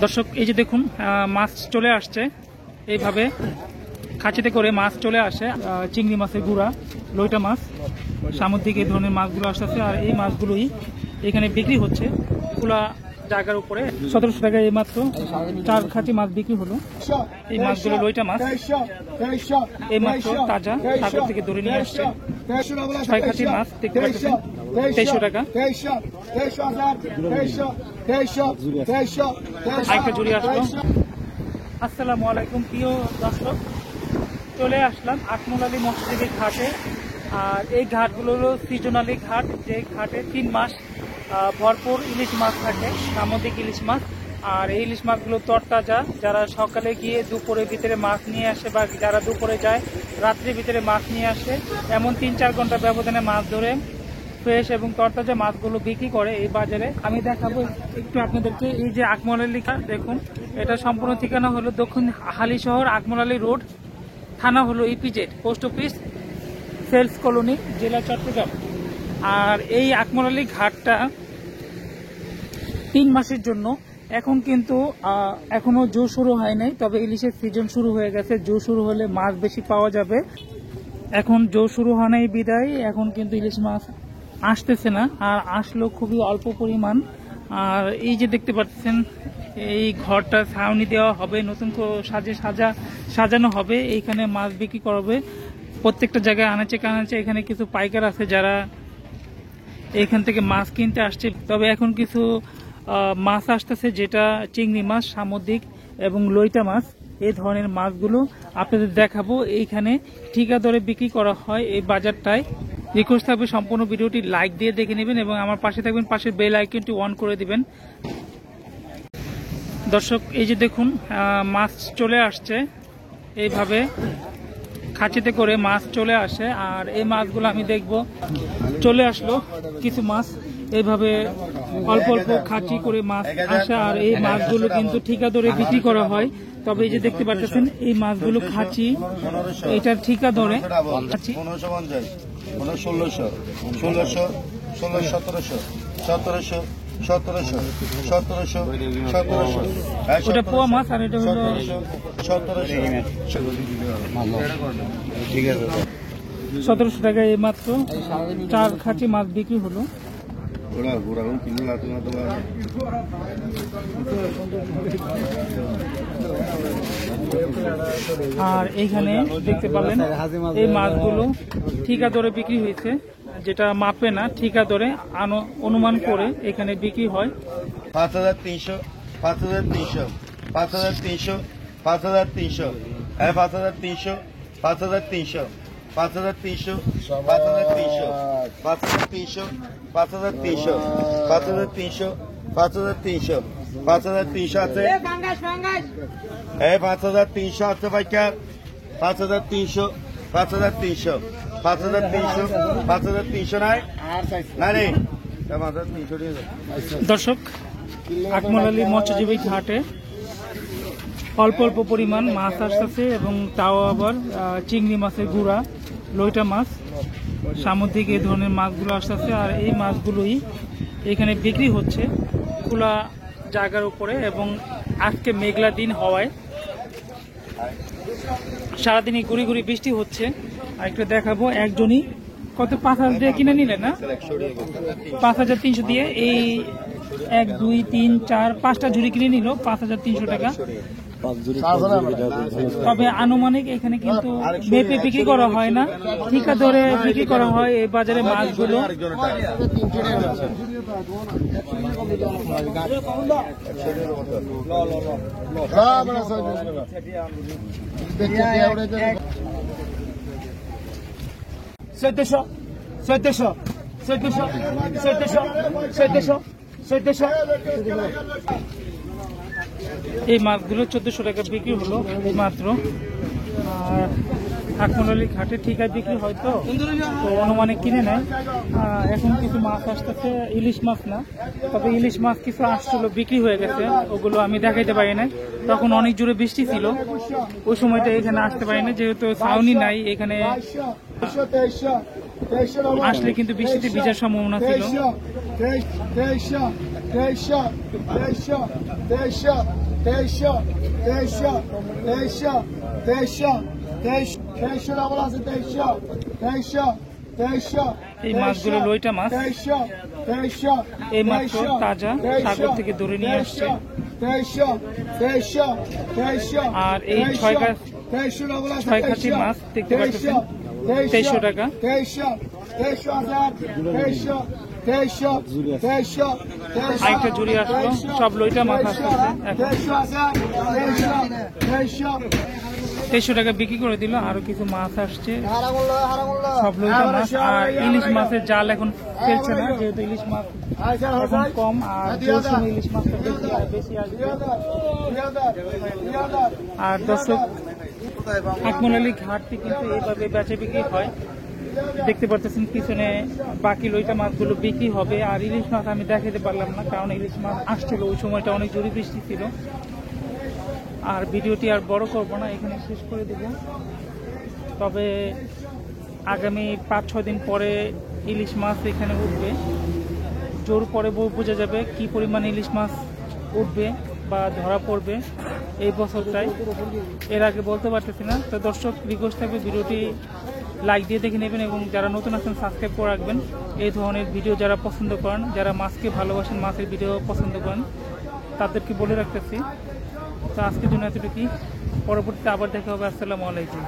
দর্শক এই যে দেখুন মাছ চলে আসছে, এইভাবে খাঁচিতে করে মাছ চলে আসে। চিংড়ি মাছের গুঁড়া, লইটা মাছ, সামুদ্রিক এই ধরনের মাছগুলো আসতেছে। আর এই মাছগুলোই এখানে বিক্রি হচ্ছে খোলা জায়গার উপরে। 1700 টাকা এই মাত্র 4 খাঁচি মাছ বিক্রি হলো। এই মাছগুলো লইটা মাছ, এই মাত্র তাজা সাগর থেকে ধরে নিয়ে আসছে। 6 খাঁচি মাছ দেখতে পাচ্ছেন, 2300 টাকা। আরেকটা জুড়ি আসলো। আসসালামু আলাইকুম প্রিয় দর্শক, চলে আসলাম আখমোলালী মৎস্যজীবী ঘাটে। আর এই ঘাটগুলো হলো সিজনালি ঘাট, যে ঘাটে 3 মাস ভরপুর ইলিশ মাছ থাকে, সামুদ্রিক ইলিশ মাছ। আর এই ইলিশ মাছগুলো তরতাজা। যারা সকালে গিয়ে দুপুরের ভিতরে মাছ নিয়ে আসে, বা যারা দুপুরে যায় রাত্রির ভিতরে মাছ নিয়ে আসে, এমন 3-4 ঘন্টা ব্যবধানে মাছ ধরে ফ্রেশ এবং তরতাজা মাছগুলো বিক্রি করে এই বাজারে। আমি দেখাবো একটু আপনাদেরকে। এই যে আখমোলালী ঘাট দেখুন, এটা সম্পূর্ণ ঠিকানা হলো দক্ষিণ হালি শহর, আখমোলালী রোড, থানা হলো EPZ, post office, sales colony, জেলা চট্টগ্রাম। আর এই আখমোলালী ঘাটটা 3 মাসের জন্য। এখন কিন্তু এখনো জো শুরু হয় নাই, তবে ইলিশের সিজন শুরু হয়ে গেছে। জো শুরু হলে মাছ বেশি পাওয়া যাবে। এখন জো শুরু হয় নাই বিদায় এখন কিন্তু ইলিশ মাছ আসতেছে না, আর আসলো খুবই অল্প পরিমাণ। আর এই যে দেখতে পাচ্ছেন, এই ঘরটা ছাউনি দেওয়া হবে, নতুন সাজানো হবে। এইখানে মাছ বিক্রি করবে প্রত্যেকটা জায়গায় আনাচে কানাচে। এখানে কিছু পাইকার আছে যারা এখান থেকে মাছ কিনতে আসছে। তবে এখন কিছু মাছ আসতেছে, যেটা চিংড়ি মাছ, সামুদ্রিক এবং লইটা মাছ। এই ধরনের মাছগুলো আপনাদের দেখাবো। এইখানে ঠিকা দরে বিক্রি করা হয় এই বাজারটায়। রিকোয়েস্ট থাকবে সম্পূর্ণ ভিডিওটি লাইক দিয়ে দেখে নেবেন এবং আমার পাশে থাকবেন, পাশের বেল আইকনটি অন করে দিবেন। দর্শক এই যে দেখুন মাছ চলে আসছে, এইভাবে খাঁচিতে করে মাছ চলে আসে। আর এই মাছগুলো আমি দেখব, চলে আসলো কিছু মাছ, এইভাবে অল্প অল্প খাঁচি করে মাছ আসে। আর এই মাছগুলো কিন্তু ঠিকা দরে বিক্রি করা হয়। তবে এই যে দেখতে পাচ্ছেন, এই মাছগুলো খাঁচি, এটা ঠিকা দরে। 1600, 1700, 1700, 1700, ওটা পোয়া মাছ, আর এটা হলো 1700 টাকায় এই মাত্র 4 খাঁচি মাছ বিক্রি হলো। আর এইখানে দেখতে পাবেন এই মাছগুলো ঠিকা দরে বিক্রি হয়েছে, যেটা মাপে না, ঠিকা দরে অনুমান করে এখানে বিক্রি হয়। 5300, 5300, 5300, 5300, 5300, 5300, 5300, 5300, 5300, 5300, 5300, 5300, 5300 আছে। 5300 আছে পাইকার। 5300, 5300, 5300, 5300 নাই নাই। দর্শক আখমোলালী মৎস্যজীবী ঘাটে অল্প অল্প পরিমাণ মাছ আসতেছে, এবং তাও আবার চিংড়ি মাছের গুঁড়া, লইটা মাছ, সামুদ্রিক এই ধরনের মাছগুলো আসতেছে। আর এই মাছগুলোই এখানে বিক্রি হচ্ছে খোলা জায়গার উপরে। এবং আজকে মেঘলা দিন হওয়ায় সারাদিনই গুড়ি গুড়ি বৃষ্টি হচ্ছে। আর একটু দেখাবো, একজনই কত 5000 দিয়ে কিনে নিলেন না, 5300 দিয়ে এই 1 2 3 4 5টা ঝুড়ি কিনে নিল 5300 টাকা। তবে আনুমানিক এখানে কিন্তু মেপে বিক্রি করা হয় না, ঠিকা ধরে বিক্রি করা হয় এই বাজারে মাছগুলো। এই মাছগুলো 1400 টাকা বিক্রি হলো এই মাত্র। আর আখমোলালী ঘাটে ঠিকায় বিক্রি হয়, তো অনুমানে কিনে নেয়। এখন কিছু মাছ আসতেছে, ইলিশ মাছ না, তবে ইলিশ মাছ কিছু আসছিল, বিক্রি হয়ে গেছে। ওগুলো আমি দেখাইতে পারি না, তখন অনেক জোরে বৃষ্টি ছিল, ওই সময়টা এখানে আসতে পারি না, যেহেতু ছাউনি নাই এখানে। আসলে কিন্তু বৃষ্টিতে ভিজার সম্ভাবনা ছিল। এই মাছগুলো লইটা মাছ, এই মাত্র তাজা সাগর থেকে ধরে নিয়ে আসছে। আর এই ছয় কাঠি মাছ দেখতে পাচ্ছেন 2300 টাকা। আরেকটা জুড়ি আসলো, সব লইটা মাছ আসতেছে। 2300 টাকা বিক্রি করে দিল। আরো কিছু মাছ আসছে, সব লইটা মাছ। আর ইলিশ মাছের জাল এখন ফেলছে না, যেহেতু ইলিশ মাছ এখন কম, আর যেহেতু ইলিশ মাছটা বেশি আসবে। আর দর্শক, আকমল ঘাটটি কিন্তু এইভাবে বেচা বিক্রি হয়। দেখতে পারতেছেন পিছনে বাকি লইটা মাছগুলো বিক্রি হবে। আর ইলিশ মাছ আমি দেখাতে পারলাম না, কারণ ইলিশ মাছ আসছিল ওই সময়টা অনেক জোরে বৃষ্টি ছিল। আর ভিডিওটি আর বড় করব না, এখানে শেষ করে দেব। তবে আগামী 5-6 দিন পরে ইলিশ মাছ এখানে উঠবে, জোর পরে বোঝা যাবে কি পরিমাণ ইলিশ মাছ উঠবে বা ধরা পড়বে এই বছরটাই। এর আগে বলতে পারতেছি না। তো দর্শক, রিকোয়েস্ট থাকবে ভিডিওটি লাইক দিয়ে দেখে নেবেন এবং যারা নতুন আছেন সাবস্ক্রাইব করে রাখবেন। এই ধরনের ভিডিও যারা পছন্দ করেন, যারা মাছকে ভালোবাসেন, মাছের ভিডিও পছন্দ করেন, তাদেরকে বলে রাখতেছি। তো আজকের জন্য এতটুকুই, পরবর্তীতে আবার দেখা হবে। আসসালামু আলাইকুম।